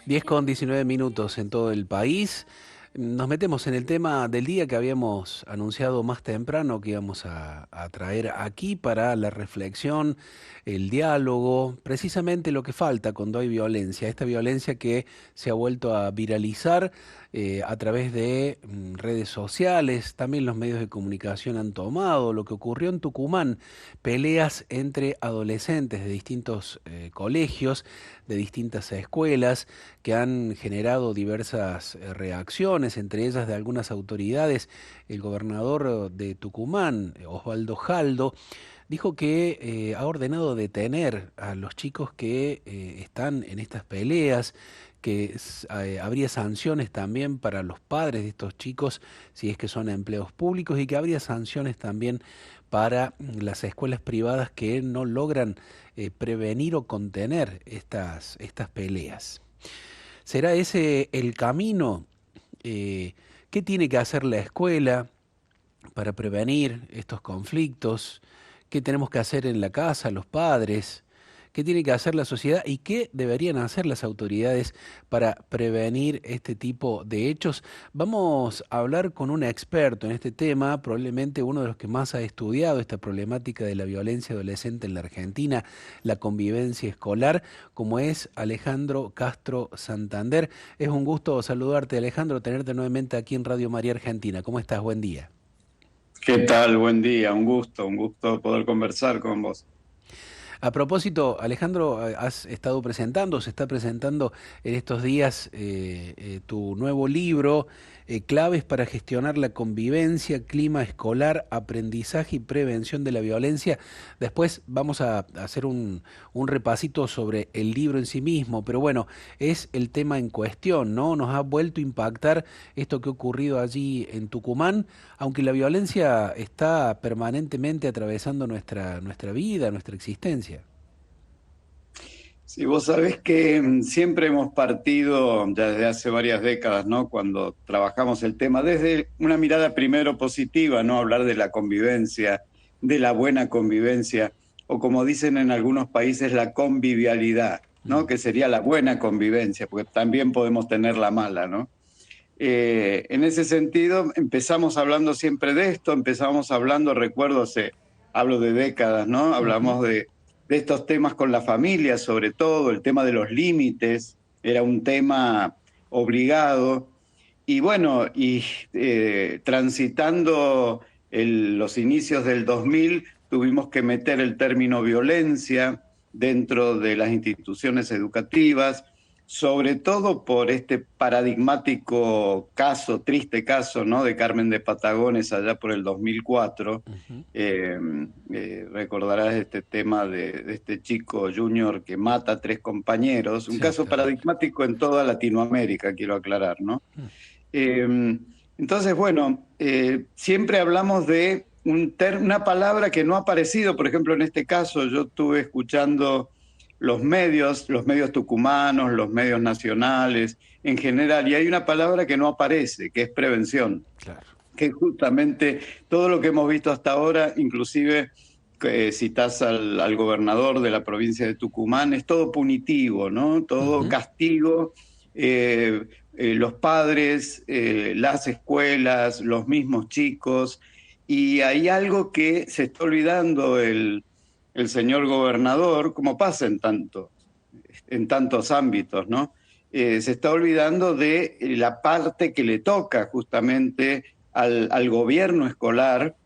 10:19 en todo el país. Nos metemos en el tema del día que habíamos anunciado más temprano que íbamos a traer aquí para la reflexión, el diálogo, precisamente lo que falta cuando hay violencia, esta violencia que se ha vuelto a viralizar a través de redes sociales, también los medios de comunicación han tomado lo que ocurrió en Tucumán, peleas entre adolescentes de distintos colegios, de distintas escuelas, que han generado diversas reacciones, entre ellas de algunas autoridades. El gobernador de Tucumán, Osvaldo Jaldo, dijo que ha ordenado detener a los chicos que están en estas peleas, que habría sanciones también para los padres de estos chicos si es que son empleos públicos y que habría sanciones también para las escuelas privadas que no logran prevenir o contener estas peleas. ¿Será ese el camino? ¿Qué tiene que hacer la escuela para prevenir estos conflictos? ¿Qué tenemos que hacer en la casa, los padres? ¿Qué tiene que hacer la sociedad y qué deberían hacer las autoridades para prevenir este tipo de hechos? Vamos a hablar con un experto en este tema, probablemente uno de los que más ha estudiado esta problemática de la violencia adolescente en la Argentina, la convivencia escolar, como es Alejandro Castro Santander. Es un gusto saludarte, Alejandro, tenerte nuevamente aquí en Radio María Argentina. ¿Cómo estás? Buen día. ¿Qué tal? Buen día, un gusto poder conversar con vos. A propósito, Alejandro, has estado presentando, se está presentando en estos días tu nuevo libro, Claves para gestionar la convivencia, clima escolar, aprendizaje y prevención de la violencia. Después vamos a hacer un repasito sobre el libro en sí mismo, pero bueno, es el tema en cuestión, ¿no? Nos ha vuelto a impactar esto que ha ocurrido allí en Tucumán, aunque la violencia está permanentemente atravesando nuestra vida, nuestra existencia. Sí, vos sabés que siempre hemos partido, ya desde hace varias décadas, ¿no? Cuando trabajamos el tema, desde una mirada primero positiva, ¿no? Hablar de la convivencia, de la buena convivencia, o como dicen en algunos países, la convivialidad, ¿no? Mm. Que sería la buena convivencia, porque también podemos tener la mala, ¿no? En ese sentido, empezamos hablando siempre de esto, empezamos hablando, recuerdo, hablo de décadas, ¿no? Ujú. Hablamos de estos temas con la familia, sobre todo, el tema de los límites, era un tema obligado. Y bueno, transitando los inicios del 2000, tuvimos que meter el término violencia dentro de las instituciones educativas, sobre todo por este paradigmático caso, triste caso, ¿no? De Carmen de Patagones allá por el 2004. Ujú. Eh, Recordarás este tema de este chico junior que mata a 3 compañeros, un Sí, caso terrible. paradigmático en toda Latinoamérica, quiero aclarar, ¿no? Mm. Entonces, bueno, siempre hablamos de una palabra que no ha aparecido, por ejemplo, en este caso yo estuve escuchando los medios tucumanos, los medios nacionales en general, y hay una palabra que no aparece, que es prevención, Claro. que justamente todo lo que hemos visto hasta ahora, inclusive citás al gobernador de la provincia de Tucumán, es todo punitivo, ¿no? Todo Ujú. castigo. Los padres, las escuelas, los mismos chicos, y hay algo que se está olvidando el señor gobernador, como pasa en tantos ámbitos, ¿no? Se está olvidando de la parte que le toca justamente al gobierno escolar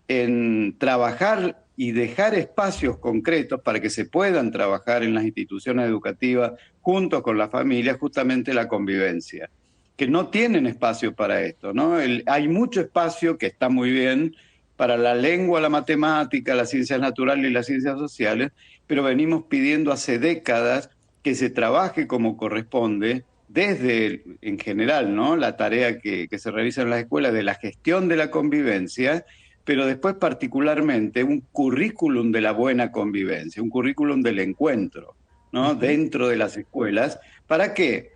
en trabajar y dejar espacios concretos para que se puedan trabajar en las instituciones educativas junto con la familia, justamente la convivencia, que no tienen espacio para esto, ¿no? Hay mucho espacio que está muy bien para la lengua, la matemática, las ciencias naturales y las ciencias sociales, pero venimos pidiendo hace décadas que se trabaje como corresponde desde, en general, ¿no? La tarea que se realiza en las escuelas de la gestión de la convivencia, pero después particularmente un currículum de la buena convivencia, un currículum del encuentro, ¿no? Ujú. Dentro de las escuelas. ¿Para qué?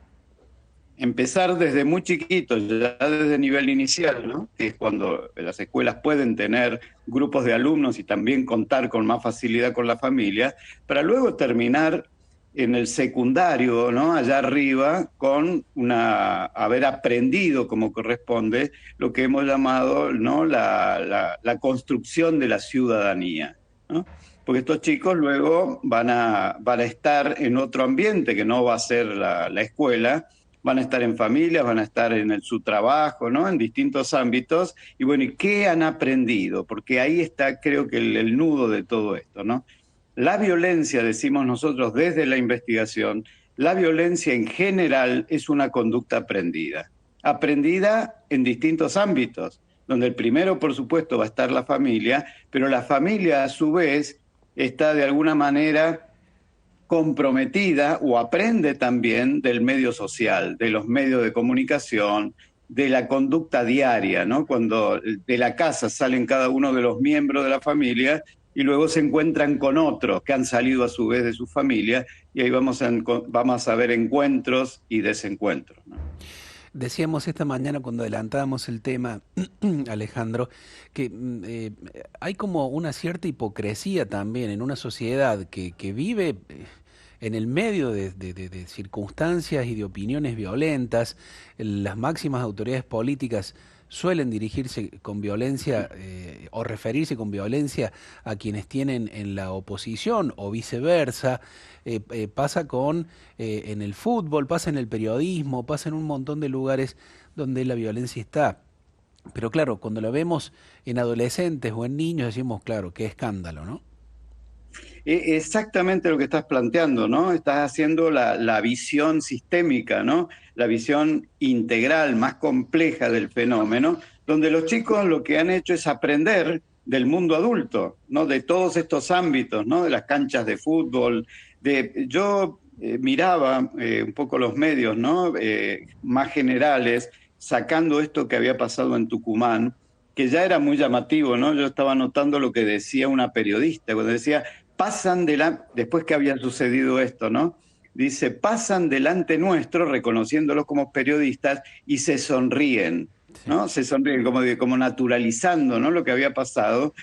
Empezar desde muy chiquitos, ya desde nivel inicial, ¿no? Que es cuando las escuelas pueden tener grupos de alumnos y también contar con más facilidad con la familia, para luego terminar en el secundario, ¿no? Allá arriba, con haber aprendido como corresponde lo que hemos llamado, ¿no? La construcción de la ciudadanía, ¿no? Porque estos chicos luego van a estar en otro ambiente que no va a ser la escuela, van a estar en familias, van a estar en su trabajo, ¿no? En distintos ámbitos. Y bueno, ¿y qué han aprendido? Porque ahí está, creo que el nudo de todo esto, ¿no? La violencia, decimos nosotros desde la investigación, la violencia en general es una conducta aprendida. Aprendida en distintos ámbitos, donde el primero, por supuesto, va a estar la familia, pero la familia, a su vez, está de alguna manera comprometida o aprende también del medio social, de los medios de comunicación, de la conducta diaria, ¿no? Cuando de la casa salen cada uno de los miembros de la familia y luego se encuentran con otros que han salido a su vez de su familia, y ahí vamos a ver encuentros y desencuentros, ¿no? Decíamos esta mañana cuando adelantábamos el tema, Alejandro, que hay como una cierta hipocresía también en una sociedad que vive en el medio de circunstancias y de opiniones violentas. Las máximas autoridades políticas suelen dirigirse con violencia o referirse con violencia a quienes tienen en la oposición o viceversa. Pasa en el fútbol, pasa en el periodismo, pasa en un montón de lugares donde la violencia está. Pero claro, cuando lo vemos en adolescentes o en niños decimos, claro, qué escándalo, ¿no? Exactamente lo que estás planteando, ¿no? Estás haciendo la visión sistémica, ¿no? La visión integral, más compleja del fenómeno, donde los chicos lo que han hecho es aprender del mundo adulto, ¿no? De todos estos ámbitos, ¿no? De las canchas de fútbol. Yo miraba un poco los medios, ¿no? Más generales, sacando esto que había pasado en Tucumán, que ya era muy llamativo, ¿no? Yo estaba notando lo que decía una periodista, cuando decía, después que había sucedido esto, ¿no? Dice, pasan delante nuestro, reconociéndolos como periodistas, y se sonríen, Sí. ¿no? Se sonríen como naturalizando, ¿no? Lo que había pasado.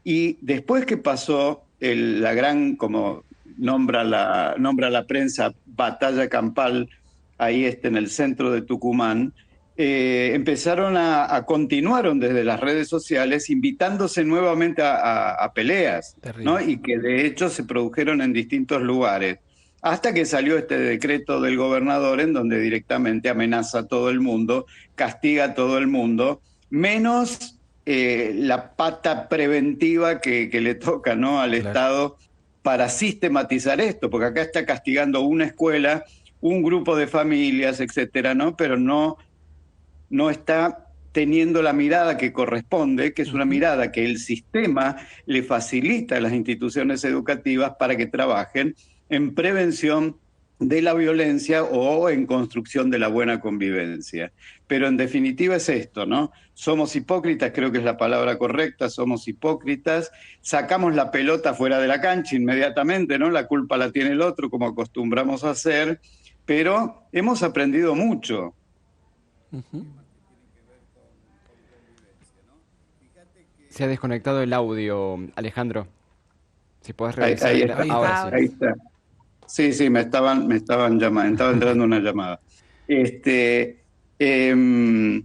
Y después que pasó la gran, como nombra la prensa, batalla campal, ahí en el centro de Tucumán, empezaron continuaron desde las redes sociales invitándose nuevamente a peleas, ¿no? Terrible. Y que de hecho se produjeron en distintos lugares, hasta que salió este decreto del gobernador en donde directamente amenaza a todo el mundo, castiga a todo el mundo, menos la pata preventiva que le toca, ¿no? Al Claro. Estado para sistematizar esto, porque acá está castigando una escuela, un grupo de familias, etcétera, ¿no? Pero no está teniendo la mirada que corresponde, que es una Ujú. mirada que el sistema le facilita a las instituciones educativas para que trabajen en prevención de la violencia o en construcción de la buena convivencia. Pero en definitiva es esto, ¿no? Somos hipócritas, creo que es la palabra correcta, somos hipócritas, sacamos la pelota fuera de la cancha inmediatamente, ¿no? La culpa la tiene el otro, como acostumbramos a hacer, pero hemos aprendido mucho. Ujú. Se ha desconectado el audio, Alejandro. Si podés Ahí, revisar Ahí ahora está. sí. ahí está. Sí, sí, me estaban llamando, estaba entrando una llamada. Este, em,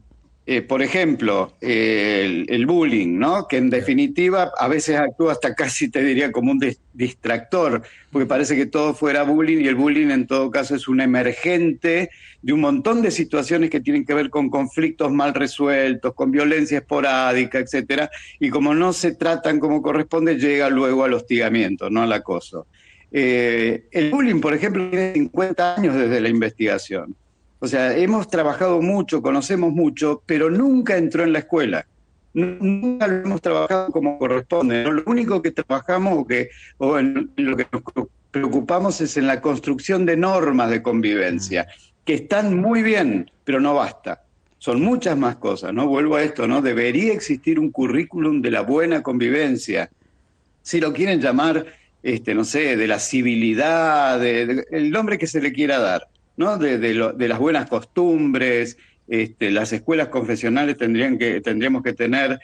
por ejemplo, el bullying, ¿no? Que en Claro. definitiva a veces actúa hasta casi, te diría, como un distractor, porque parece que todo fuera bullying y el bullying en todo caso es un emergente de un montón de situaciones que tienen que ver con conflictos mal resueltos, con violencia esporádica, etcétera, y como no se tratan como corresponde, llega luego al hostigamiento, no al acoso. El bullying, por ejemplo, tiene 50 años desde la investigación. O sea, hemos trabajado mucho, conocemos mucho, pero nunca entró en la escuela. Nunca lo hemos trabajado como corresponde, ¿no? Lo único que trabajamos o en lo que nos preocupamos es en la construcción de normas de Mm. convivencia, que están muy bien, pero no basta. Son muchas más cosas, ¿no? Vuelvo a esto, ¿no? Debería existir un currículum de la buena convivencia. Si lo quieren llamar, no sé, de la civilidad, el nombre que se le quiera dar, ¿no? De las buenas costumbres. Las escuelas confesionales tendríamos que tener,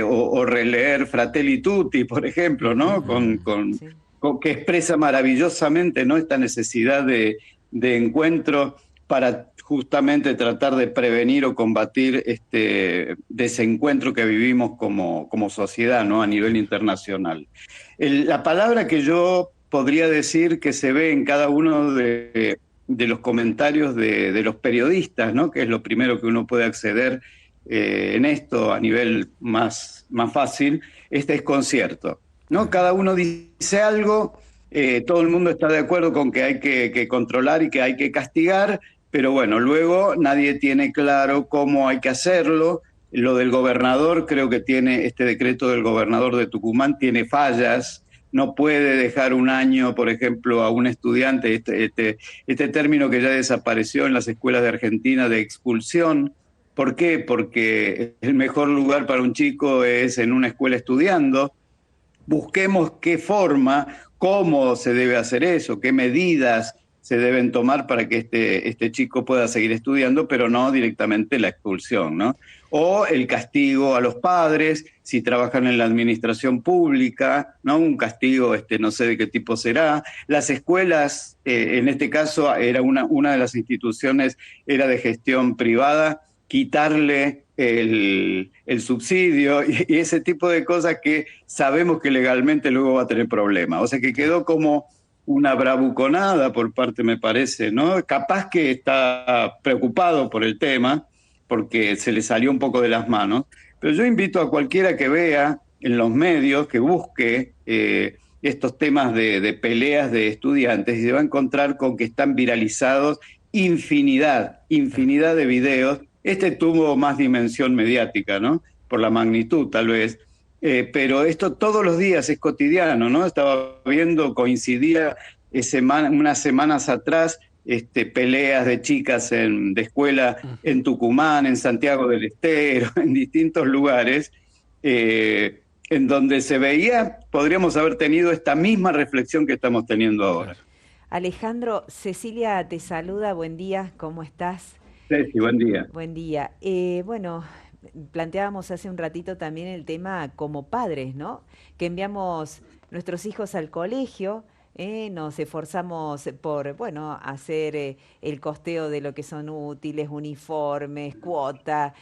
o releer Fratelli Tutti, por ejemplo, ¿no? Ah, sí. que expresa maravillosamente, ¿no?, esta necesidad de encuentro para justamente tratar de prevenir o combatir este desencuentro que vivimos como sociedad, ¿no?, a nivel internacional. La palabra que yo podría decir que se ve en cada uno de los comentarios de los periodistas, ¿no?, que es lo primero que uno puede acceder en esto a nivel más fácil, es desconcierto, ¿no? Cada uno dice algo, todo el mundo está de acuerdo con que hay que controlar y que hay que castigar, pero bueno, luego nadie tiene claro cómo hay que hacerlo. Lo del gobernador, creo que tiene, este decreto del gobernador de Tucumán tiene fallas, no puede dejar un año, por ejemplo, a un estudiante, este término que ya desapareció en las escuelas de Argentina de expulsión. ¿Por qué? Porque el mejor lugar para un chico es en una escuela estudiando. Busquemos qué forma, cómo se debe hacer eso, qué medidas se deben tomar para que este chico pueda seguir estudiando, pero no directamente la expulsión, ¿no? O el castigo a los padres, si trabajan en la administración pública, ¿no? Un castigo, no sé de qué tipo será. Las escuelas, en este caso, era una de las instituciones, era de gestión privada, quitarle el subsidio y ese tipo de cosas que sabemos que legalmente luego va a tener problemas. O sea que quedó como una bravuconada por parte, me parece, ¿no? Capaz que está preocupado por el tema, porque se le salió un poco de las manos, pero yo invito a cualquiera que vea en los medios, que busque estos temas de peleas de estudiantes y se va a encontrar con que están viralizados infinidad de videos. Este tuvo más dimensión mediática, ¿no? Por la magnitud, tal vez. Pero esto todos los días es cotidiano, ¿no? Estaba viendo, coincidía unas semanas atrás, peleas de chicas de escuela en Tucumán, en Santiago del Estero, en distintos lugares, en donde se veía, podríamos haber tenido esta misma reflexión que estamos teniendo ahora. Alejandro, Cecilia te saluda, buen día, ¿cómo estás? Ceci, buen día. Buen día. Bueno, planteábamos hace un ratito también el tema como padres, ¿no? Que enviamos nuestros hijos al colegio, nos esforzamos por, bueno, hacer el costeo de lo que son útiles, uniformes, cuota,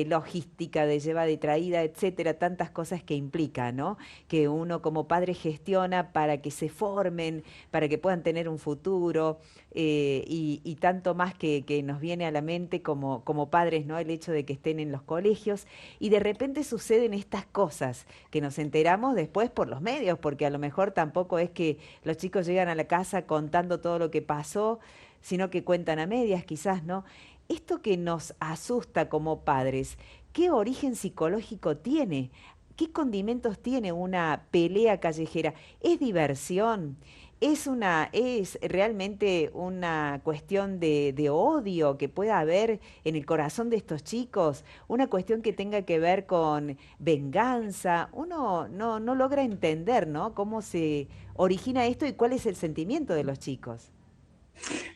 logística de llevada y traída, etcétera, tantas cosas que implica, ¿no? Que uno como padre gestiona para que se formen, para que puedan tener un futuro, y tanto más que nos viene a la mente como padres, ¿no? El hecho de que estén en los colegios y de repente suceden estas cosas que nos enteramos después por los medios, porque a lo mejor tampoco es que los chicos llegan a la casa contando todo lo que pasó, sino que cuentan a medias quizás, ¿no? Esto que nos asusta como padres, ¿qué origen psicológico tiene? ¿Qué condimentos tiene una pelea callejera? ¿Es diversión? ¿Es realmente una cuestión de odio que pueda haber en el corazón de estos chicos? ¿Una cuestión que tenga que ver con venganza? Uno no logra entender, ¿no? Cómo se origina esto y cuál es el sentimiento de los chicos.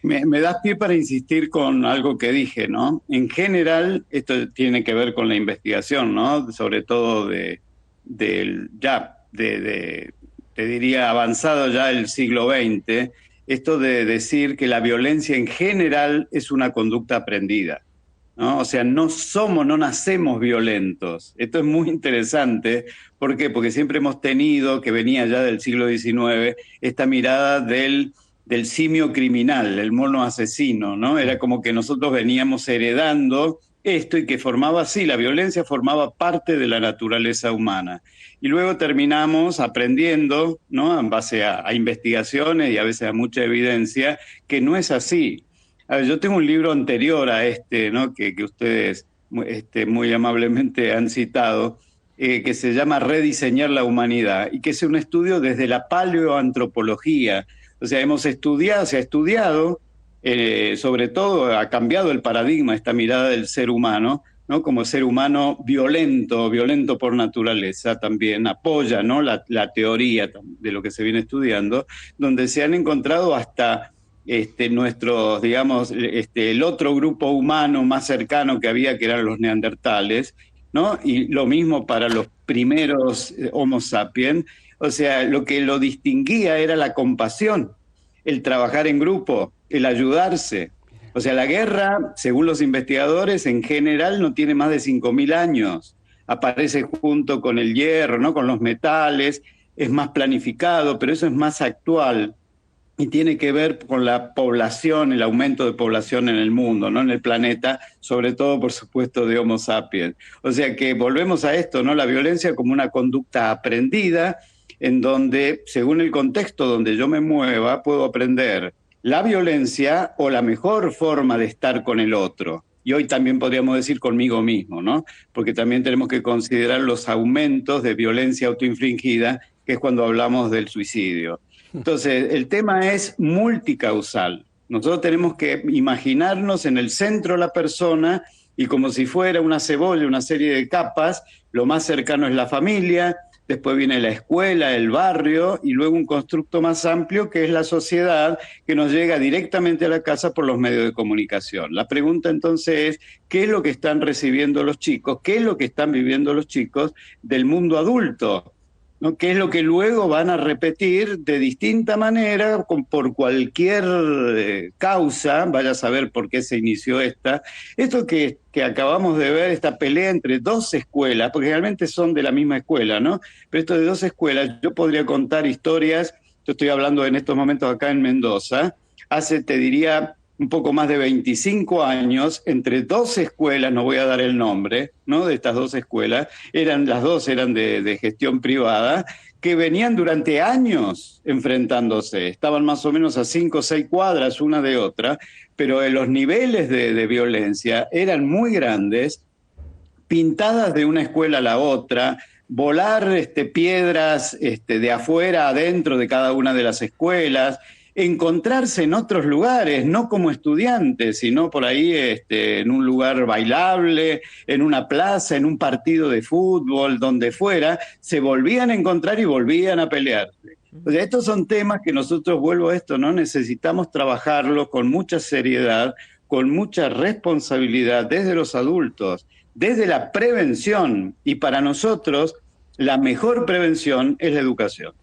Me das pie para insistir con algo que dije, ¿no? En general, esto tiene que ver con la investigación, ¿no? Sobre todo te diría, avanzado ya el siglo XX, esto de decir que la violencia en general es una conducta aprendida, ¿no? O sea, no nacemos violentos. Esto es muy interesante. ¿Por qué? Porque siempre hemos tenido, que venía ya del siglo XIX, esta mirada del simio criminal, el mono asesino, ¿no? Era como que nosotros veníamos heredando esto y que la violencia formaba parte de la naturaleza humana. Y luego terminamos aprendiendo, ¿no? En base a investigaciones y a veces a mucha evidencia, que no es así. A ver, yo tengo un libro anterior a ¿no? que ustedes muy amablemente han citado, que se llama Rediseñar la humanidad, y que es un estudio desde la paleoantropología. O sea, se ha estudiado, sobre todo ha cambiado el paradigma, esta mirada del ser humano, ¿no? Como ser humano violento por naturaleza, también apoya, ¿no? la teoría de lo que se viene estudiando, donde se han encontrado hasta nuestros, digamos, el otro grupo humano más cercano que había, que eran los neandertales, ¿no? Y lo mismo para los primeros Homo sapiens. O sea, lo que lo distinguía era la compasión, el trabajar en grupo, el ayudarse. O sea, la guerra, según los investigadores, en general no tiene más de 5.000 años. Aparece junto con el hierro, ¿no? Con los metales, es más planificado, pero eso es más actual y tiene que ver con la población, el aumento de población en el mundo, ¿no? En el planeta, sobre todo, por supuesto, de Homo sapiens. O sea que volvemos a esto, ¿no? La violencia como una conducta aprendida, en donde, según el contexto donde yo me mueva, puedo aprender la violencia o la mejor forma de estar con el otro. Y hoy también podríamos decir conmigo mismo, ¿no? Porque también tenemos que considerar los aumentos de violencia autoinfligida, que es cuando hablamos del suicidio. Entonces, el tema es multicausal. Nosotros tenemos que imaginarnos en el centro de la persona y como si fuera una cebolla, una serie de capas, lo más cercano es la familia, después viene la escuela, el barrio y luego un constructo más amplio que es la sociedad que nos llega directamente a la casa por los medios de comunicación. La pregunta entonces es, ¿qué es lo que están recibiendo los chicos? ¿Qué es lo que están viviendo los chicos del mundo adulto? ¿No? ¿Qué es lo que luego van a repetir de distinta manera, por cualquier causa? Vaya a saber por qué se inició esta. Esto que acabamos de ver, esta pelea entre dos escuelas, porque realmente son de la misma escuela, ¿no? Pero esto de dos escuelas, yo podría contar historias, yo estoy hablando en estos momentos acá en Mendoza, hace, te diría, un poco más de 25 años, entre dos escuelas, no voy a dar el nombre, ¿no? De estas dos escuelas, las dos eran de gestión privada, que venían durante años enfrentándose, estaban más o menos a 5 o 6 cuadras una de otra, pero los niveles de violencia eran muy grandes, pintadas de una escuela a la otra, volar piedras de afuera adentro de cada una de las escuelas, encontrarse en otros lugares, no como estudiantes, sino por ahí en un lugar bailable, en una plaza, en un partido de fútbol, donde fuera, se volvían a encontrar y volvían a pelearse. O sea, estos son temas que nosotros, vuelvo a esto, ¿no? Necesitamos trabajarlos con mucha seriedad, con mucha responsabilidad desde los adultos, desde la prevención, y para nosotros la mejor prevención es la educación.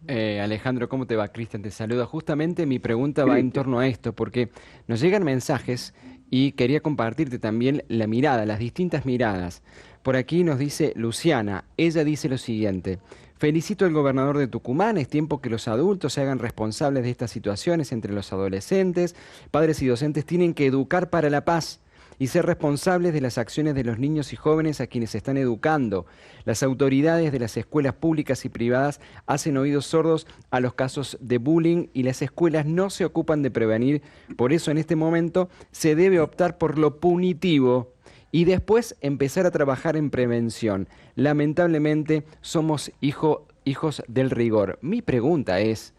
Alejandro, ¿cómo te va? Cristian te saluda. Justamente mi pregunta va en torno a esto, porque nos llegan mensajes y quería compartirte también la mirada, las distintas miradas. Por aquí nos dice Luciana, ella dice lo siguiente: felicito al gobernador de Tucumán, es tiempo que los adultos se hagan responsables de estas situaciones entre los adolescentes, padres y docentes tienen que educar para la paz y ser responsables de las acciones de los niños y jóvenes a quienes se están educando. Las autoridades de las escuelas públicas y privadas hacen oídos sordos a los casos de bullying y las escuelas no se ocupan de prevenir. Por eso en este momento se debe optar por lo punitivo y después empezar a trabajar en prevención. Lamentablemente somos hijos del rigor. Mi pregunta es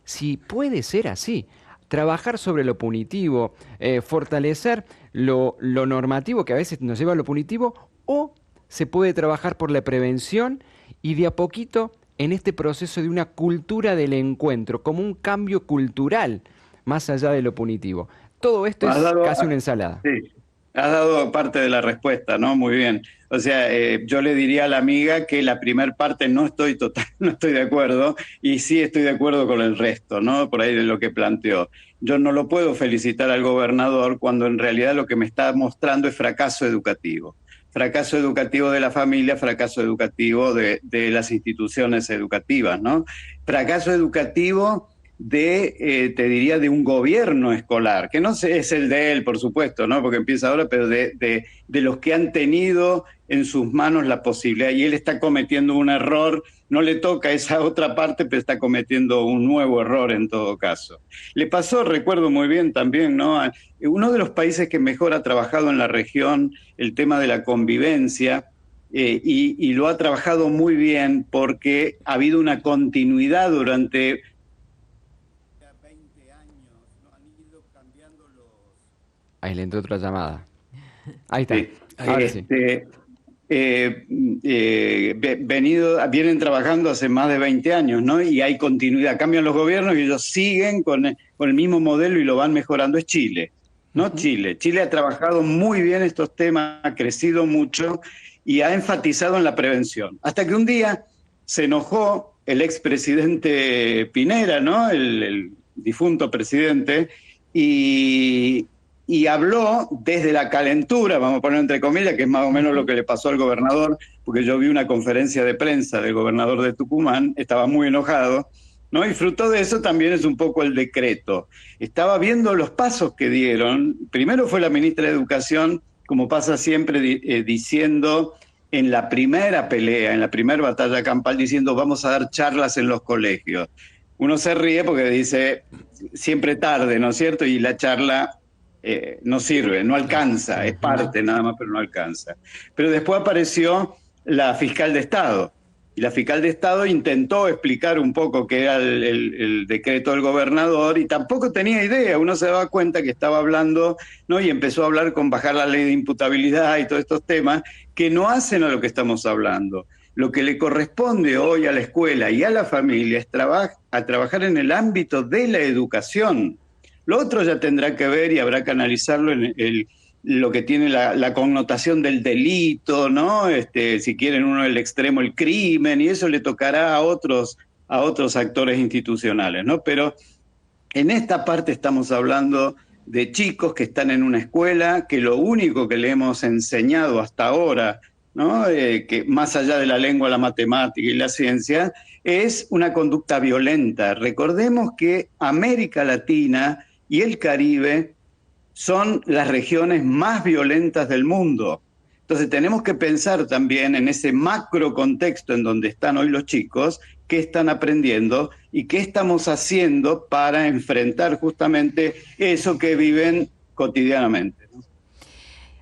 si puede ser así. Trabajar sobre lo punitivo, fortalecer lo normativo que a veces nos lleva a lo punitivo, o se puede trabajar por la prevención y de a poquito en este proceso de una cultura del encuentro, como un cambio cultural más allá de lo punitivo. Todo esto es casi una ensalada. Sí, has dado parte de la respuesta, ¿no? Muy bien. O sea, yo le diría a la amiga que la primer parte no estoy de acuerdo, y sí estoy de acuerdo con el resto, ¿no? Por ahí de lo que planteó. Yo no lo puedo felicitar al gobernador cuando en realidad lo que me está mostrando es fracaso educativo. Fracaso educativo de la familia, fracaso educativo de las instituciones educativas, ¿no? Fracaso educativo te diría, de un gobierno escolar, que no es el de él, por supuesto, ¿no? Porque empieza ahora, pero de los que han tenido en sus manos la posibilidad, y él está cometiendo un error, no le toca esa otra parte, pero está cometiendo un nuevo error en todo caso. Le pasó, recuerdo muy bien también, ¿no? Uno de los países que mejor ha trabajado en la región el tema de la convivencia, y lo ha trabajado muy bien porque ha habido una continuidad durante 20 años, ¿no? Han ido cambiando los... Ahí le entró otra llamada. Ahí está. Sí. Ahora sí. Vienen trabajando hace más de 20 años, ¿no? Y hay continuidad. Cambian los gobiernos y ellos siguen con el mismo modelo y lo van mejorando. Es Chile, ¿no? Chile ha trabajado muy bien estos temas, ha crecido mucho, y ha enfatizado en la prevención. Hasta que un día se enojó el expresidente Pinera, ¿no? El difunto presidente, y habló desde la calentura, vamos a poner entre comillas, que es más o menos lo que le pasó al gobernador, porque yo vi una conferencia de prensa del gobernador de Tucumán, estaba muy enojado, ¿no? Y fruto de eso también es un poco el decreto. Estaba viendo los pasos que dieron. Primero fue la ministra de Educación, como pasa siempre, diciendo en la primera pelea, en la primera batalla campal, diciendo vamos a dar charlas en los colegios. Uno se ríe porque dice siempre tarde, ¿no es cierto? Y la charla no sirve, no alcanza, es parte nada más, pero no alcanza. Pero después apareció la fiscal de Estado, y la fiscal de Estado intentó explicar un poco qué era el decreto del gobernador, y tampoco tenía idea. Uno se daba cuenta que estaba hablando, ¿no? Y empezó a hablar con bajar la ley de imputabilidad y todos estos temas que no hacen a lo que estamos hablando. Lo que le corresponde hoy a la escuela y a la familia es trabajar en el ámbito de la educación. Lo otro ya tendrá que ver y habrá que analizarlo en lo que tiene la connotación del delito, ¿no? Si quieren uno el extremo, el crimen, y eso le tocará a otros actores institucionales, ¿no? Pero en esta parte estamos hablando de chicos que están en una escuela, que lo único que le hemos enseñado hasta ahora, ¿no? Que más allá de la lengua, la matemática y la ciencia, es una conducta violenta. Recordemos que América Latina y el Caribe son las regiones más violentas del mundo. Entonces tenemos que pensar también en ese macro contexto en donde están hoy los chicos, qué están aprendiendo y qué estamos haciendo para enfrentar justamente eso que viven cotidianamente, ¿no?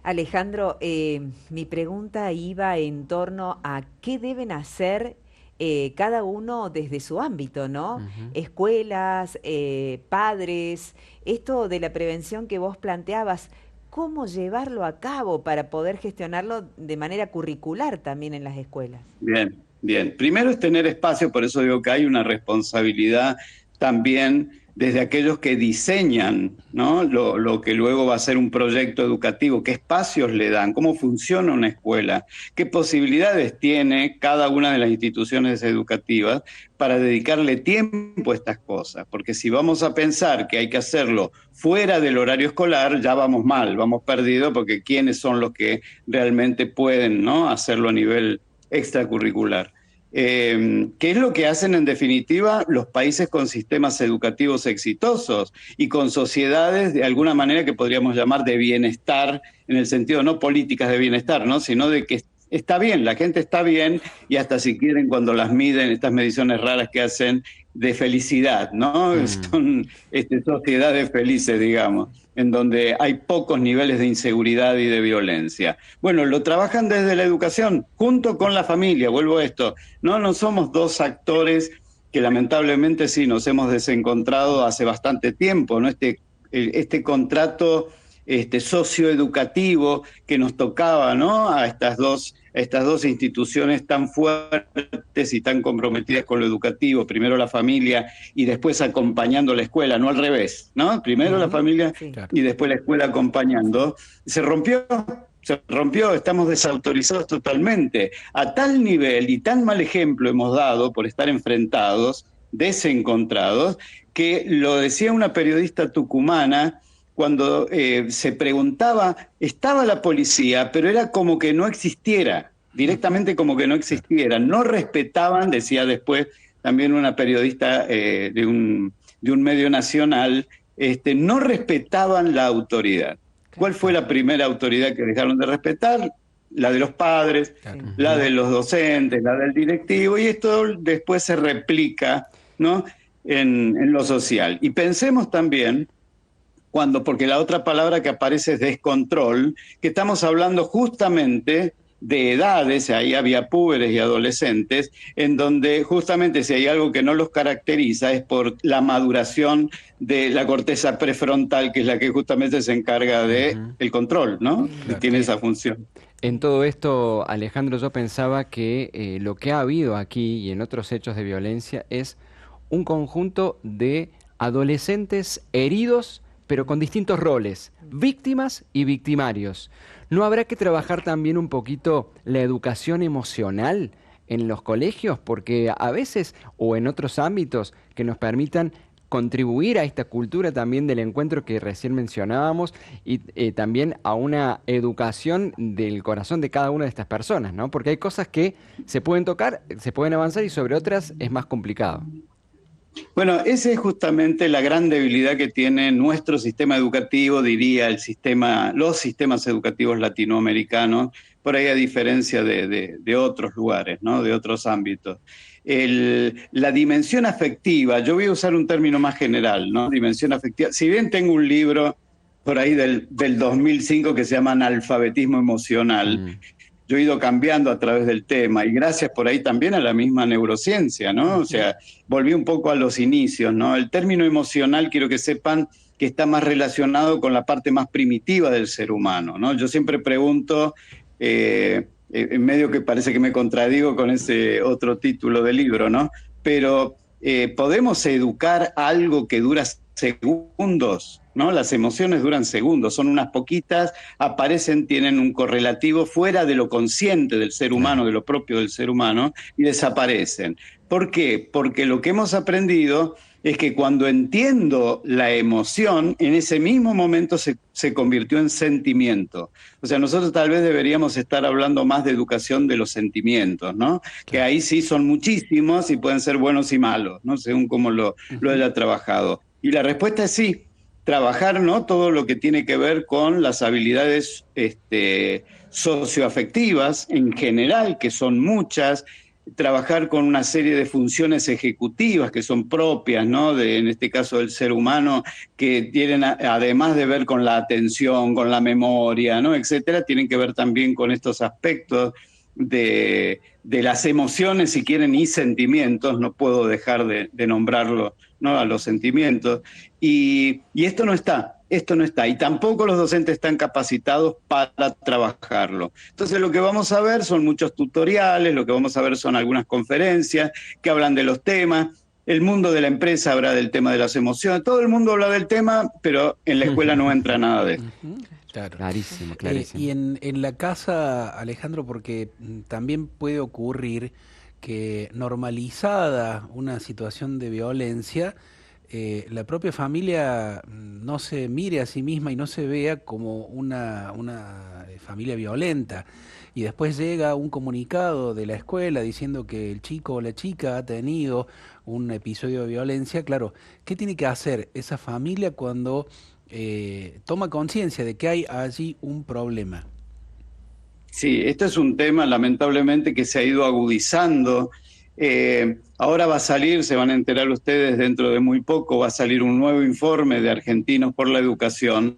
Alejandro, mi pregunta iba en torno a qué deben hacer cada uno desde su ámbito, ¿no? Escuelas, padres, esto de la prevención que vos planteabas, ¿cómo llevarlo a cabo para poder gestionarlo de manera curricular también en las escuelas? Bien, bien. Primero es tener espacio, por eso digo que hay una responsabilidad también desde aquellos que diseñan, ¿no? Lo que luego va a ser un proyecto educativo, qué espacios le dan, cómo funciona una escuela, qué posibilidades tiene cada una de las instituciones educativas para dedicarle tiempo a estas cosas, porque si vamos a pensar que hay que hacerlo fuera del horario escolar, ya vamos mal, vamos perdidos, porque ¿quiénes son los que realmente pueden, ¿no? hacerlo a nivel extracurricular? ¿Qué es lo que hacen en definitiva los países con sistemas educativos exitosos y con sociedades de alguna manera que podríamos llamar de bienestar, en el sentido no políticas de bienestar, ¿no? Sino de que está bien, la gente está bien, y hasta si quieren cuando las miden, estas mediciones raras que hacen de felicidad, ¿no? Son sociedades felices, digamos, en donde hay pocos niveles de inseguridad y de violencia. Bueno, lo trabajan desde la educación, junto con la familia, vuelvo a esto. No somos dos actores que lamentablemente sí nos hemos desencontrado hace bastante tiempo, ¿no? Este contrato socioeducativo que nos tocaba, ¿no? A estas dos instituciones tan fuertes y tan comprometidas con lo educativo, primero la familia y después acompañando la escuela, no al revés, ¿no? Primero la familia y después la escuela acompañando. Se rompió, estamos desautorizados totalmente. A tal nivel y tan mal ejemplo hemos dado por estar enfrentados, desencontrados, que lo decía una periodista tucumana cuando se preguntaba, estaba la policía, pero era como que no existiera, directamente como que no existiera. No respetaban, decía después también una periodista de un medio nacional, no respetaban la autoridad. ¿Cuál fue la primera autoridad que dejaron de respetar? La de los padres, la de los docentes, la del directivo, y esto después se replica, ¿no? en lo social. Y pensemos también, porque la otra palabra que aparece es descontrol, que estamos hablando justamente de edades, ahí había púberes y adolescentes, en donde justamente si hay algo que no los caracteriza es por la maduración de la corteza prefrontal, que es la que justamente se encarga de el control, ¿no? Y tiene esa función. En todo esto, Alejandro, yo pensaba que lo que ha habido aquí y en otros hechos de violencia es un conjunto de adolescentes heridos pero con distintos roles, víctimas y victimarios. ¿No habrá que trabajar también un poquito la educación emocional en los colegios? Porque a veces, o en otros ámbitos que nos permitan contribuir a esta cultura también del encuentro que recién mencionábamos y también a una educación del corazón de cada una de estas personas, ¿no? Porque hay cosas que se pueden tocar, se pueden avanzar y sobre otras es más complicado. Bueno, esa es justamente la gran debilidad que tiene nuestro sistema educativo, diría los sistemas educativos latinoamericanos, por ahí a diferencia de otros lugares, ¿no? De otros ámbitos. La dimensión afectiva, yo voy a usar un término más general, ¿no? Dimensión afectiva. Si bien tengo un libro por ahí del 2005 que se llama Analfabetismo Emocional, yo he ido cambiando a través del tema y gracias por ahí también a la misma neurociencia, ¿no? O sea, volví un poco a los inicios, ¿no? El término emocional, quiero que sepan que está más relacionado con la parte más primitiva del ser humano, ¿no? Yo siempre pregunto, en medio que parece que me contradigo con ese otro título del libro, ¿no? Pero podemos educar algo que dura segundos, ¿no? Las emociones duran segundos, son unas poquitas, aparecen, tienen un correlativo fuera de lo consciente del ser humano, de lo propio del ser humano, y desaparecen. ¿Por qué? Porque lo que hemos aprendido es que cuando entiendo la emoción, en ese mismo momento se convirtió en sentimiento. O sea, nosotros tal vez deberíamos estar hablando más de educación de los sentimientos, ¿no? Que ahí sí son muchísimos y pueden ser buenos y malos, ¿no? Según cómo lo haya trabajado. Y la respuesta es sí, trabajar, ¿no? Todo lo que tiene que ver con las habilidades socioafectivas en general, que son muchas, trabajar con una serie de funciones ejecutivas que son propias, ¿no? En este caso del ser humano, que tienen, además de ver con la atención, con la memoria, ¿no? Etcétera, tienen que ver también con estos aspectos de las emociones, si quieren, y sentimientos. No puedo dejar de nombrarlo, ¿no? A los sentimientos. Y esto no está. Y tampoco los docentes están capacitados para trabajarlo. Entonces lo que vamos a ver son muchos tutoriales, lo que vamos a ver son algunas conferencias que hablan de los temas. El mundo de la empresa habla del tema de las emociones, todo el mundo habla del tema, pero en la escuela no entra nada de esto. Claro. Clarísimo, clarísimo. Y en la casa, Alejandro, porque también puede ocurrir que normalizada una situación de violencia, la propia familia no se mire a sí misma y no se vea como una familia violenta. Y después llega un comunicado de la escuela diciendo que el chico o la chica ha tenido un episodio de violencia. Claro, ¿qué tiene que hacer esa familia cuando toma conciencia de que hay allí un problema? Sí, este es un tema lamentablemente que se ha ido agudizando. Ahora va a salir, se van a enterar ustedes dentro de muy poco, va a salir un nuevo informe de Argentinos por la Educación.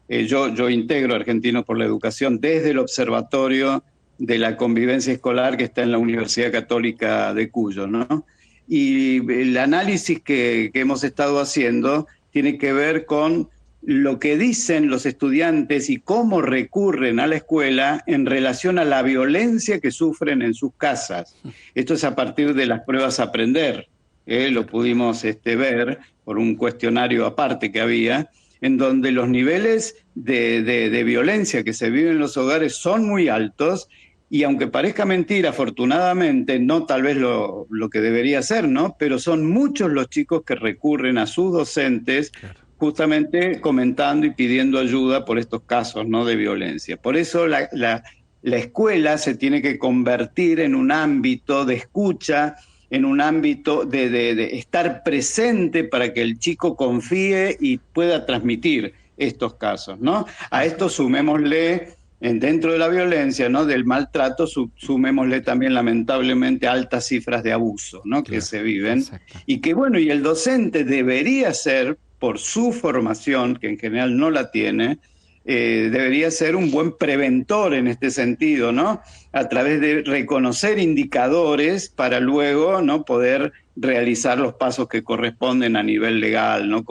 Yo integro Argentinos por la Educación desde el Observatorio de la Convivencia Escolar que está en la Universidad Católica de Cuyo, ¿no? Y el análisis que hemos estado haciendo tiene que ver con lo que dicen los estudiantes y cómo recurren a la escuela en relación a la violencia que sufren en sus casas. Esto es a partir de las pruebas Aprender. Lo pudimos ver por un cuestionario aparte que había, en donde los niveles de violencia que se viven en los hogares son muy altos. Y aunque parezca mentira, afortunadamente, no tal vez lo que debería ser, ¿no? Pero son muchos los chicos que recurren a sus docentes, claro, justamente comentando y pidiendo ayuda por estos casos, ¿no? De violencia. Por eso la escuela se tiene que convertir en un ámbito de escucha, en un ámbito de estar presente para que el chico confíe y pueda transmitir estos casos, ¿no? A esto sumémosle, dentro de la violencia, ¿no? Del maltrato, sumémosle también lamentablemente altas cifras de abuso, ¿no? Claro, que se viven. Exacto. Y que bueno, y el docente debería ser, por su formación, que en general no la tiene, debería ser un buen preventor en este sentido, ¿no? A través de reconocer indicadores para luego, ¿no? Poder realizar los pasos que corresponden a nivel legal, ¿no?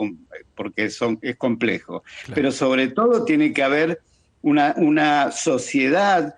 Porque es complejo. Claro. Pero sobre todo tiene que haber una sociedad,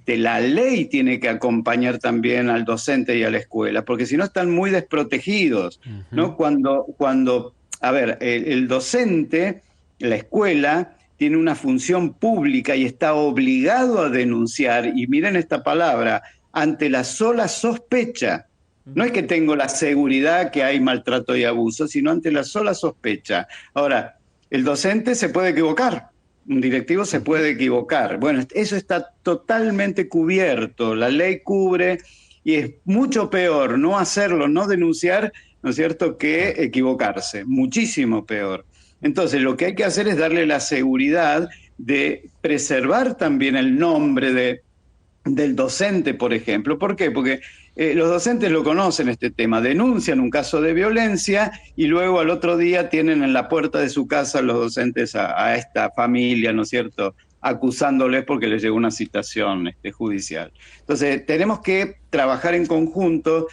la ley tiene que acompañar también al docente y a la escuela, porque si no están muy desprotegidos, ¿no? Cuando a ver, el docente la escuela tiene una función pública y está obligado a denunciar, y miren esta palabra, ante la sola sospecha. No es que tengo la seguridad que hay maltrato y abuso, sino ante la sola sospecha. Ahora, el docente se puede equivocar, un directivo se puede equivocar. Bueno, eso está totalmente cubierto, la ley cubre, y es mucho peor no hacerlo, no denunciar, ¿no es cierto?, que equivocarse, muchísimo peor. Entonces, lo que hay que hacer es darle la seguridad de preservar también el nombre del docente, por ejemplo. ¿Por qué? Porque los docentes lo conocen este tema, denuncian un caso de violencia y luego al otro día tienen en la puerta de su casa los docentes a esta familia, ¿no es cierto?, acusándoles porque les llegó una citación judicial. Entonces, tenemos que trabajar en conjunto,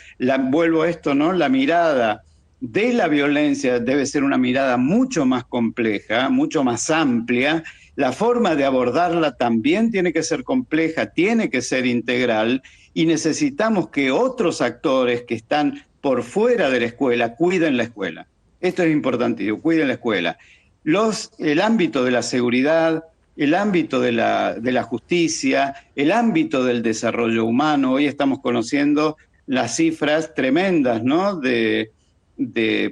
vuelvo a esto, ¿no? La mirada de la violencia debe ser una mirada mucho más compleja, mucho más amplia. La forma de abordarla también tiene que ser compleja, tiene que ser integral, y necesitamos que otros actores que están por fuera de la escuela cuiden la escuela. Esto es importantísimo, cuiden la escuela. El ámbito de la seguridad, el ámbito de la justicia, el ámbito del desarrollo humano. Hoy estamos conociendo las cifras tremendas, ¿no?, de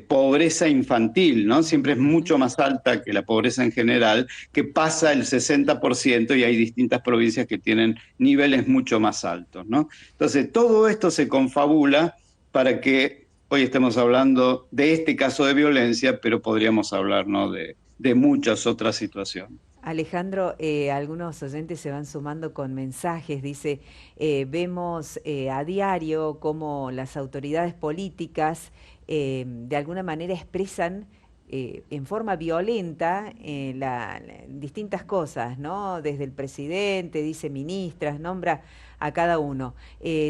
pobreza infantil, ¿no? Siempre es mucho más alta que la pobreza en general, que pasa el 60%, y hay distintas provincias que tienen niveles mucho más altos, ¿no? Entonces, todo esto se confabula para que hoy estemos hablando de este caso de violencia, pero podríamos hablar, ¿no?, de muchas otras situaciones. Alejandro, algunos oyentes se van sumando con mensajes. Dice, vemos a diario cómo las autoridades políticas de alguna manera expresan en forma violenta distintas cosas, ¿no? Desde el presidente, dice ministras, nombra a cada uno.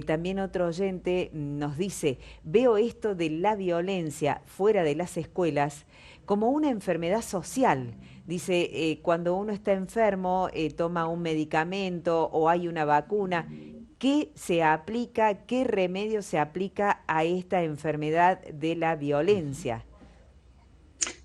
También otro oyente nos dice, veo esto de la violencia fuera de las escuelas como una enfermedad social. Dice, cuando uno está enfermo, toma un medicamento o hay una vacuna, ¿qué se aplica, qué remedio se aplica a esta enfermedad de la violencia?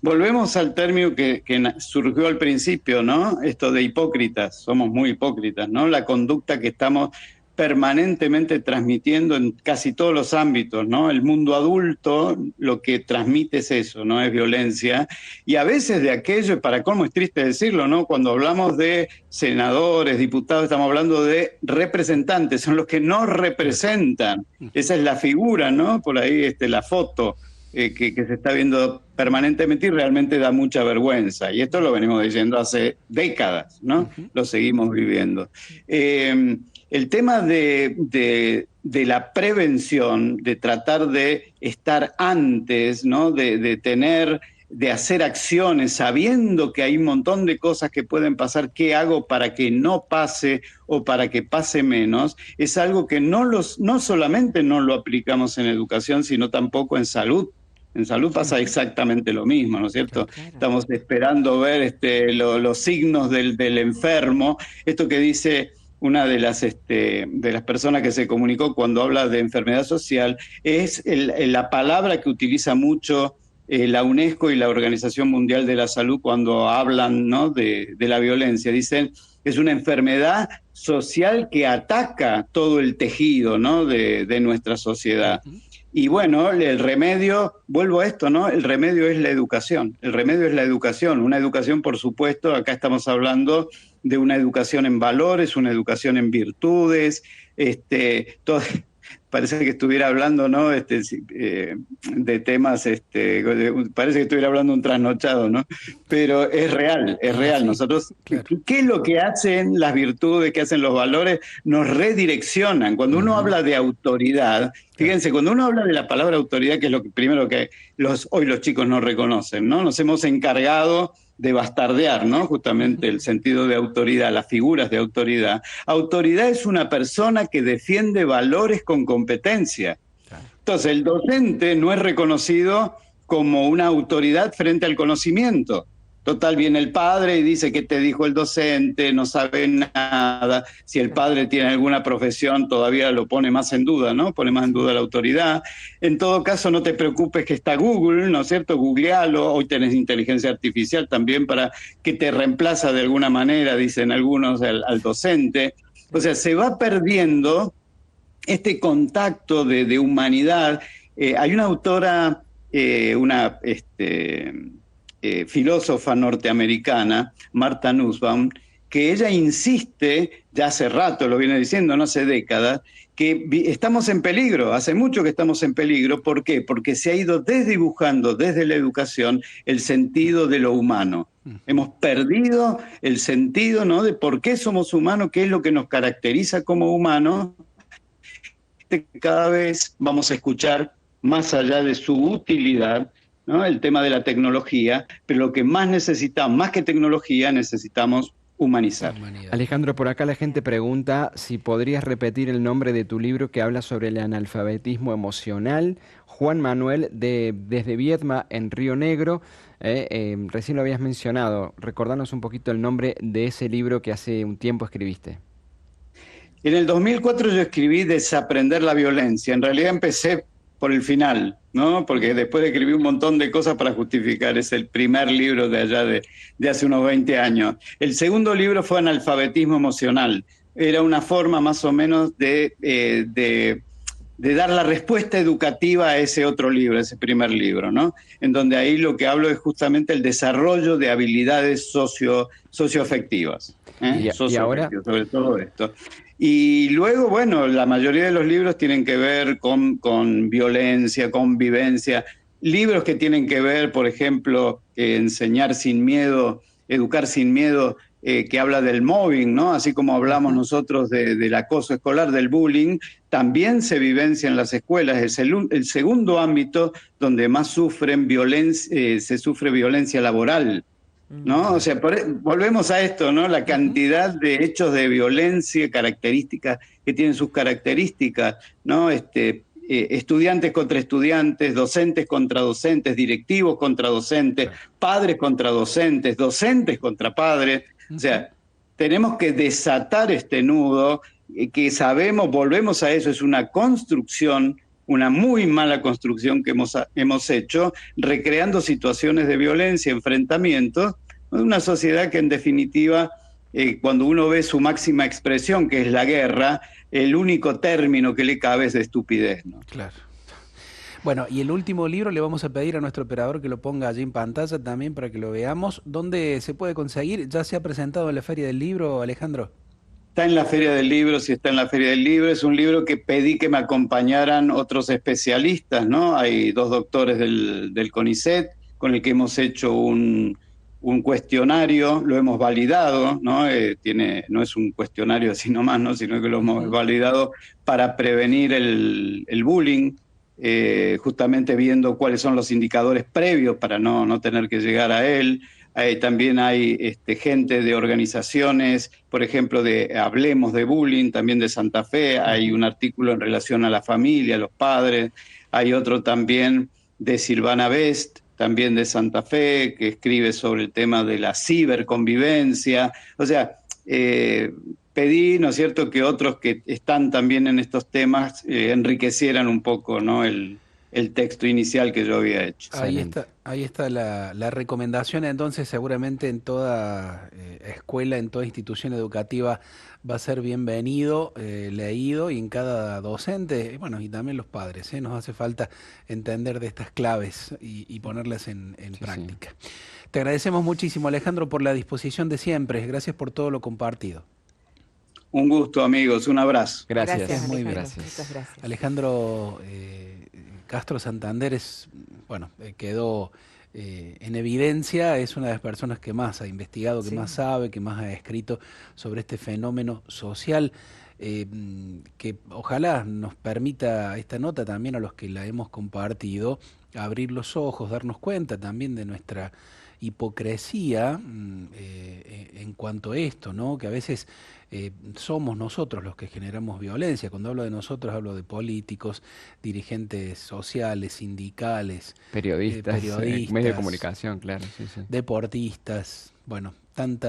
Volvemos al término que surgió al principio, ¿no? Esto de hipócritas, somos muy hipócritas, ¿no? La conducta que estamos permanentemente transmitiendo en casi todos los ámbitos, ¿no? El mundo adulto lo que transmite es eso, ¿no? Es violencia. Y a veces de aquello, para colmo es triste decirlo, ¿no? Cuando hablamos de senadores, diputados, estamos hablando de representantes, son los que nos representan. Esa es la figura, ¿no? Por ahí la foto que se está viendo permanentemente, y realmente da mucha vergüenza. Y esto lo venimos diciendo hace décadas, ¿no? Lo seguimos viviendo. El tema de la prevención, de tratar de estar antes, ¿no? de hacer acciones sabiendo que hay un montón de cosas que pueden pasar, ¿qué hago para que no pase o para que pase menos? Es algo que no solamente no lo aplicamos en educación, sino tampoco en salud. En salud pasa exactamente lo mismo, ¿no es cierto? Claro. Estamos esperando ver los signos del enfermo. Esto que dice una de las personas que se comunicó cuando habla de enfermedad social, es la palabra que utiliza mucho la UNESCO y la Organización Mundial de la Salud cuando hablan, ¿no?, de la violencia. Dicen, es una enfermedad social que ataca todo el tejido, ¿no?, de nuestra sociedad. Y bueno, el remedio, vuelvo a esto, ¿no? El remedio es la educación. El remedio es la educación. Una educación, por supuesto, acá estamos hablando de una educación en valores, una educación en virtudes, parece que estuviera hablando, ¿no?, de temas, parece que estuviera hablando un trasnochado, ¿no? Pero es real, es real. Sí, Nosotros, claro. ¿qué es lo que hacen las virtudes, qué hacen los valores? Nos redireccionan. Cuando uno habla de autoridad, fíjense, cuando uno habla de la palabra autoridad, que es lo primero que hoy los chicos no reconocen, ¿no? Nos hemos encargado de bastardear, ¿no?, justamente el sentido de autoridad, las figuras de autoridad. Autoridad es una persona que defiende valores con competencia. Entonces, el docente no es reconocido como una autoridad frente al conocimiento. Total, viene el padre y dice que te dijo el docente, no sabe nada. Si el padre tiene alguna profesión, todavía lo pone más en duda, ¿no? Pone más en duda la autoridad. En todo caso, no te preocupes que está Google, ¿no es cierto? Googlealo. Hoy tenés inteligencia artificial también para que te reemplaza de alguna manera, dicen algunos, al docente. O sea, se va perdiendo este contacto de humanidad. Hay una autora, filósofa norteamericana, Martha Nussbaum, que ella insiste, ya hace rato lo viene diciendo, no hace décadas, que estamos en peligro, hace mucho que estamos en peligro. ¿Por qué? Porque se ha ido desdibujando desde la educación el sentido de lo humano. Hemos perdido el sentido, ¿no?, de por qué somos humanos, qué es lo que nos caracteriza como humanos. Cada vez vamos a escuchar, más allá de su utilidad, ¿no?, el tema de la tecnología, pero lo que más necesitamos, más que tecnología, necesitamos humanizar. Humanidad. Alejandro, por acá la gente pregunta si podrías repetir el nombre de tu libro que habla sobre el analfabetismo emocional. Juan Manuel, desde Viedma, en Río Negro. Recién lo habías mencionado. Recordanos un poquito el nombre de ese libro que hace un tiempo escribiste. En el 2004 yo escribí Desaprender la violencia. En realidad empecé por el final, ¿no? Porque después escribí un montón de cosas para justificar. Es el primer libro de allá de hace unos 20 años. El segundo libro fue Analfabetismo emocional. Era una forma más o menos de dar la respuesta educativa a ese otro libro, ese primer libro, ¿no? En donde ahí lo que hablo es justamente el desarrollo de habilidades socioafectivas. Y ahora, Sobre todo esto. Y luego, bueno, la mayoría de los libros tienen que ver con violencia, convivencia, libros que tienen que ver, por ejemplo, enseñar sin miedo, educar sin miedo, que habla del mobbing, ¿no? Así como hablamos nosotros del acoso escolar, del bullying, también se vivencia en las escuelas. Es el segundo ámbito donde más se sufre violencia laboral, ¿no? O sea, volvemos a esto, ¿no? La cantidad de hechos de violencia características que tienen sus características, ¿no? Estudiantes contra estudiantes, docentes contra docentes, directivos contra docentes, padres contra docentes, docentes contra padres. O sea, tenemos que desatar este nudo que sabemos, volvemos a eso, es una construcción, una muy mala construcción que hemos hecho, recreando situaciones de violencia, enfrentamientos, una sociedad que en definitiva, cuando uno ve su máxima expresión, que es la guerra, el único término que le cabe es de estupidez, ¿no? Claro. Bueno, y el último libro le vamos a pedir a nuestro operador que lo ponga allí en pantalla también para que lo veamos. ¿Dónde se puede conseguir? ¿Ya se ha presentado en la Feria del Libro, Alejandro? Está en la Feria del Libro, si está en la Feria del Libro. Es un libro que pedí que me acompañaran otros especialistas, ¿no? Hay 2 doctores del CONICET con el que hemos hecho un cuestionario, lo hemos validado, ¿no? No es un cuestionario así nomás, ¿no?, sino que lo hemos validado para prevenir el bullying, justamente viendo cuáles son los indicadores previos para no tener que llegar a él. También hay gente de organizaciones, por ejemplo, de Hablemos de Bullying, también de Santa Fe. Hay un artículo en relación a la familia, a los padres. Hay otro también de Silvana Best, también de Santa Fe, que escribe sobre el tema de la ciberconvivencia. O sea, pedí, ¿no es cierto?, que otros que están también en estos temas enriquecieran un poco, ¿no?, el texto inicial que yo había hecho. Ahí está la recomendación. Entonces, seguramente en toda escuela, en toda institución educativa va a ser bienvenido, leído, y en cada docente, y bueno, y también los padres, nos hace falta entender de estas claves y ponerlas en práctica. Te agradecemos muchísimo, Alejandro, por la disposición de siempre. Gracias por todo lo compartido. Un gusto, amigos. Un abrazo. gracias. Muy bien. Gracias. Muchas gracias. Alejandro Castro Santander quedó en evidencia, es una de las personas que más ha investigado, que más sabe, que más ha escrito sobre este fenómeno social, que ojalá nos permita esta nota también a los que la hemos compartido, abrir los ojos, darnos cuenta también de nuestra hipocresía en cuanto a esto, ¿no? Que a veces somos nosotros los que generamos violencia. Cuando hablo de nosotros, hablo de políticos, dirigentes sociales, sindicales, Periodistas, medios de periodistas, comunicación, claro, sí, sí. deportistas, bueno, Tanto,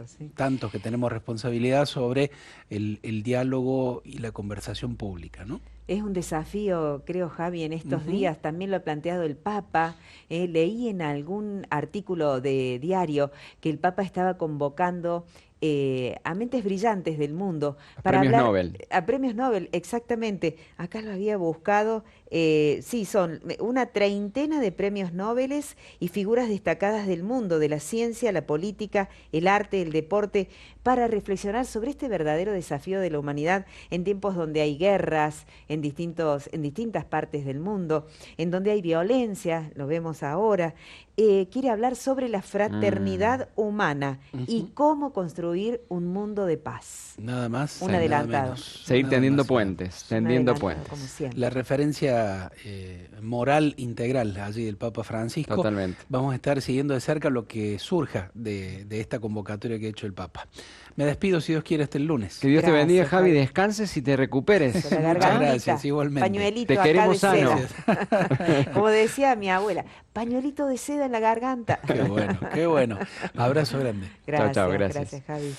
sí. tantos que tenemos responsabilidad sobre el diálogo y la conversación pública, ¿no? Es un desafío, creo, Javi, en estos Ujú. días. También lo ha planteado el Papa. Leí en algún artículo de diario que el Papa estaba convocando a mentes brillantes del mundo Los para premios hablar Nobel. a premios Nobel, exactamente. Acá lo había buscado. Sí, son una treintena de premios Nobel y figuras destacadas del mundo, de la ciencia, la política, el arte, el deporte, para reflexionar sobre este verdadero desafío de la humanidad en tiempos donde hay guerras en distintas partes del mundo, en donde hay violencia, lo vemos ahora. Quiere hablar sobre la Mm, fraternidad humana y Ujú. cómo construir un mundo de paz. Nada más Un y nada adelantado, menos. seguir Nada tendiendo más y nada puentes, menos. un tendiendo adelantado, como puentes. La siempre. referencia moral integral allí del Papa Francisco. Totalmente. Vamos a estar siguiendo de cerca lo que surja de esta convocatoria que ha hecho el Papa. Me despido, si Dios quiere, hasta el lunes. Que Dios te bendiga, Gracias, Javi, Javi. descanses y te recuperes. De la Muchas ¿Ah? gracias, gargantita, igualmente. Te pañuelito acá de queremos sano. seda. Gracias. Como decía mi abuela, pañuelito de seda en la garganta. Qué bueno, qué bueno. Abrazo grande. Chao, chao, Gracias, gracias. gracias, Javi.